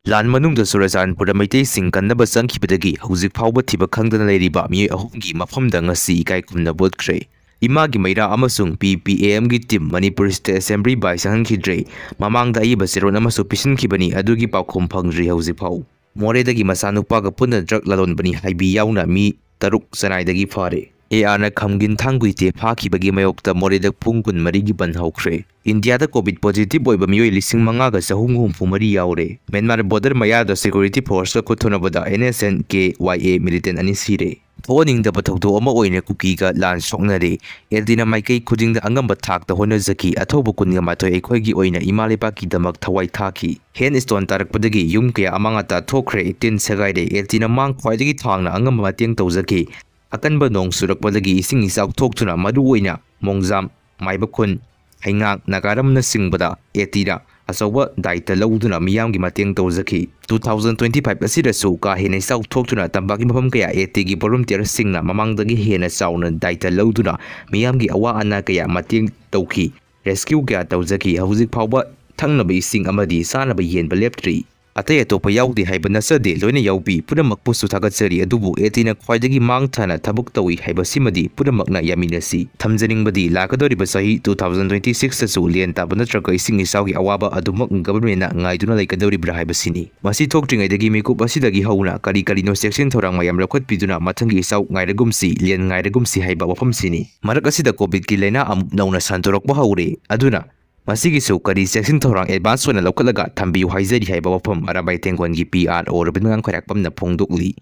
ꯂꯥꯟ ꯃꯅꯨꯡꯗ ꯆꯨꯔꯆꯥꯟꯄꯨꯔꯗ ꯃꯩꯇꯩꯁꯤꯡ ꯀꯟꯅꯕ ꯆꯪꯈꯤꯕꯗꯒꯤ ꯍꯧꯖꯤꯛ ꯐꯥꯎꯕ ꯊꯤꯕ ꯈꯪꯗꯅ ꯂꯩꯔꯤꯕ ꯃꯤꯑꯣꯏ ꯑꯍꯨꯝꯒꯤ ꯃꯐꯝꯗ ꯉꯁꯤ ꯏꯀꯥꯏ ꯈꯨꯝꯅꯕ ꯎꯠꯈ꯭ꯔꯦ꯫ ꯏꯃꯥꯒꯤ ꯃꯩꯔꯥ ꯑꯃꯁꯨꯡ ꯄꯤ.ꯄꯤ.ꯑꯦ.ꯑꯦꯝꯒꯤ ꯇꯤꯝ ꯃꯅꯤꯄꯨꯔ ꯁ꯭ꯇꯦꯠ ꯑꯦꯁꯦꯝꯕ꯭ꯂꯤ ꯕꯥꯏ ꯆꯪꯍꯟꯈꯤꯗ꯭ꯔꯦ꯫ ꯃꯃꯥꯡꯗ ꯑꯏꯕ ꯆꯦꯔꯣꯜ ꯑꯃꯁꯨ ꯄꯤꯁꯤꯟꯈꯤꯕꯅꯤ ꯑꯗꯨꯒꯤ ꯄꯥꯎꯈꯨꯝ ꯐꯪꯗ꯭ꯔꯤ ꯍꯧꯖꯤꯛꯐꯥꯎ꯫ ꯃꯣꯔꯦꯗꯒꯤ ꯃꯆꯥꯅꯨꯄꯥꯒ ꯄꯨꯟꯅ ꯗ꯭ꯔꯒ ꯂꯂꯣꯟꯕꯅꯤ ꯍꯥꯏꯕꯤ ꯌꯥꯎꯅ ꯃꯤ 6 ꯆꯦꯟꯅꯥꯏꯗꯒꯤ ꯐꯥꯔꯦ꯫ ꯑꯦ.ꯑꯥꯔꯅ ꯈꯝꯒꯤꯟ ꯊꯥꯡꯒꯨꯏꯇꯦ ꯐꯥꯈꯤꯕꯒꯤ ꯃꯥꯌꯣꯛꯇ ꯃꯣꯔꯦꯗ ꯄꯨꯡ 24ꯒꯤ ꯕꯟ ꯍꯧꯈ꯭ꯔꯦ꯫ ꯏꯟꯗꯤꯌꯥꯗ ꯀꯣꯚꯤꯗ ꯄꯣꯖꯤꯇꯤꯚ ꯑꯣꯏꯕ ꯃꯤꯑꯣꯏ 5,363 ꯌꯥꯎꯔꯦ꯫ ꯃ꯭ꯌꯥꯟꯃꯥꯔ ꯕꯣꯔꯗꯔ ꯃꯌꯥꯗ ꯁꯦꯀ꯭ꯌꯨꯔꯤꯇꯤ ꯐꯣꯔꯁꯀ ꯈꯨꯠꯊꯨꯅꯕꯗ NSNKYA ꯃꯤꯂꯤꯇꯦꯟꯠ 2 ꯁꯤꯔꯦ꯫ ꯊꯣꯛꯍꯟꯅꯤꯡꯗꯕ ꯊꯧꯗꯣꯛ ꯑꯃ ꯑꯣꯏꯅ ꯀꯨꯀꯤꯒ ꯂꯥꯟ ꯁꯣꯛꯅꯔꯦ꯫ ꯑꯦꯜꯗꯤꯅ ꯃꯥꯏꯀꯩ ꯈꯨꯗꯤꯡꯗ ꯑꯉꯝꯕ ꯊꯥꯛꯇ ꯍꯣꯠꯅꯖꯈꯤ꯫ ꯑꯊꯧꯕ 12 ꯑꯩꯈꯣꯏꯒꯤ ꯑꯣꯏꯅ ꯏꯃꯥ ꯂꯩꯕꯥꯛꯀꯤꯗꯃꯛ ꯊꯋꯥꯏ ꯊꯥꯈꯤ꯫ ꯍꯦꯟ ꯁ꯭ꯇꯣꯟ ꯇꯥꯔꯛꯄꯗꯒꯤ ꯌꯨꯝ ꯀꯌꯥ ꯑꯃꯥꯡ ꯑꯇꯥ ꯊꯣꯛꯈ꯭ꯔꯦ꯫ ꯇꯤꯟ ꯁꯦꯒꯥꯏꯔꯦ꯫ ꯑꯦꯜꯗꯤꯅ ꯃꯥꯡ ꯈ꯭ꯋꯥꯏꯗꯒꯤ ꯊꯥꯡꯅ ꯑꯉꯝꯕ ꯃꯇꯦꯡ ꯇꯧꯖꯈꯤ꯫ ꯑꯀꯟꯕ ꯅꯣꯡ ꯆꯨꯔꯛꯄꯗꯒꯤ ꯏꯁꯤꯡ ꯏꯆꯥꯎ ꯊꯣꯛꯇꯨꯅ ꯃꯔꯨꯑꯣꯏꯅ ꯃꯣꯡꯖꯥꯝ, ꯃꯥꯏꯕꯈꯨꯟ, ꯍꯩꯉꯥꯡ, ꯅꯥꯒꯥꯔꯝꯅꯆꯤꯡꯕꯗ ꯑꯦꯇꯤꯅ ꯑꯆꯧꯕ ꯗꯥꯏꯇ ꯂꯧꯗꯨꯅ ꯃꯤꯌꯥꯝꯒꯤ ꯃꯇꯦꯡ ꯇꯧꯖꯈꯤ꯫ 2025 ꯑꯁꯤꯗꯁꯨ ꯀꯥ ꯍꯦꯟꯅ ꯏꯆꯥꯎ ꯊꯣꯛꯇꯨꯅ ꯇꯝꯄꯥꯛꯀꯤ ꯃꯐꯝ ꯀꯌꯥ ꯑꯦꯇꯤꯒꯤ ꯚꯣꯂꯨꯟꯇꯤꯌꯔꯁꯤꯡꯅ ꯃꯃꯥꯡꯗꯒꯤ ꯍꯦꯟꯅ ꯆꯥꯎꯅ ꯗꯥꯏꯇ ꯂꯧꯗꯨꯅ ꯃꯤꯌꯥꯝꯒꯤ ꯑꯋꯥ ꯑꯅꯥ ꯀꯌꯥ ꯃꯇꯦꯡ ꯇꯧꯈꯤ꯫ ꯔꯦꯁꯀ꯭ꯌꯨ ꯀꯌꯥ ꯇꯧꯖꯈꯤ꯫ ꯍꯧꯖꯤꯛ ꯐꯥꯎꯕ ꯊꯛꯅꯕ ꯏꯁꯤꯡ ꯑꯃꯗꯤ ꯆꯥꯅꯕ ꯌꯦꯟꯕ ꯂꯦꯞꯇ꯭ꯔꯤ꯫ ꯑꯇꯩ ꯑꯇꯣꯞꯄ ꯌꯥꯎꯗꯦ ꯍꯥꯏꯕ ꯅꯠꯆꯗꯦ, ꯂꯣꯏꯅ ꯌꯥꯎꯕꯤ꯫ ꯄꯨꯝꯅꯃꯛꯄꯨꯁꯨ ꯊꯥꯒꯠꯆꯔꯤ꯫ ꯑꯗꯨꯕꯨ ꯑꯦꯇꯤꯅ ꯈ꯭ꯋꯥꯏꯗꯒꯤ ꯃꯥꯡ ꯊꯥꯅ ꯊꯕꯛ ꯇꯧꯏ ꯍꯥꯏꯕꯁꯤꯃꯗꯤ ꯄꯨꯝꯅꯃꯛꯅ ꯌꯥꯃꯤꯟꯅꯁꯤ꯫ ꯊꯝꯖꯅꯤꯡꯕꯗꯤ ꯂꯥꯛꯀꯗꯧꯔꯤꯕ ꯆꯍꯤ 2026ꯇꯁꯨ ꯂꯦꯟ ꯇꯥꯕ ꯅꯠꯇ꯭ꯔꯒ ꯏꯁꯤꯡ ꯏꯆꯥꯎꯒꯤ ꯑꯋꯥꯕ ꯑꯗꯨꯃꯛ ꯒꯚꯔꯟꯃꯦꯟꯠꯅ ꯉꯥꯏꯗꯨꯅ ꯂꯩꯒꯗꯧꯔꯤꯕ꯭ꯔꯥ ꯍꯥꯏꯕꯁꯤꯅꯤ꯫ ꯃꯁꯤ ꯊꯣꯛꯇ꯭ꯔꯤꯉꯩꯗꯒꯤ ꯃꯤꯀꯨꯞ ꯑꯁꯤꯗꯒꯤ ꯍꯧꯅ ꯀꯔꯤ ꯀꯔꯤꯅꯣ ꯆꯦꯛꯁꯤꯟ ꯊꯧꯔꯥꯡ ꯃꯌꯥꯝ ꯂꯧꯈꯠꯄꯤꯗꯨꯅ ꯃꯊꯪꯒꯤ ꯏꯆꯥꯎ ꯉꯥꯏꯔꯒꯨꯝꯁꯤ, ꯂꯦꯟ ꯉꯥꯏꯔꯒꯨꯝꯁꯤ ꯍꯥꯏꯕ ꯋꯥꯐꯝꯁꯤꯅꯤ꯫ ꯃꯔꯛ ꯑꯁꯤꯗ ꯀꯣꯚꯤꯗꯀꯤ ꯂꯥꯏꯅꯥ ꯑꯃꯨꯛ ꯅꯧꯅ ꯁꯟꯗꯣꯔꯛꯄ ꯍꯧꯔꯦ꯫ ꯑꯗꯨꯅ ꯃꯁꯤꯒꯤꯁꯨ ꯀꯔꯤ ꯆꯦꯛꯁꯤꯟ ꯊꯧꯔꯥꯡ ꯑꯦꯗꯚꯥꯟꯁ ꯑꯣꯏꯅ ꯂꯧꯈꯠꯂꯒ ꯊꯝꯕꯤꯌꯨ ꯍꯥꯏꯖꯔꯤ ꯍꯥꯏꯕ ꯋꯥꯐꯝ ꯑꯔꯥꯕꯥꯏ ꯇꯦꯡꯒꯣꯟꯒꯤ ꯄꯤ.ꯑꯥꯔ.ꯑꯣ ꯔꯕꯤꯟꯗ꯭ꯔꯅꯥꯊ ꯈ꯭ꯋꯥꯏꯔꯥꯛꯄꯝꯅ ꯐꯣꯡꯗꯣꯛꯂꯤ꯫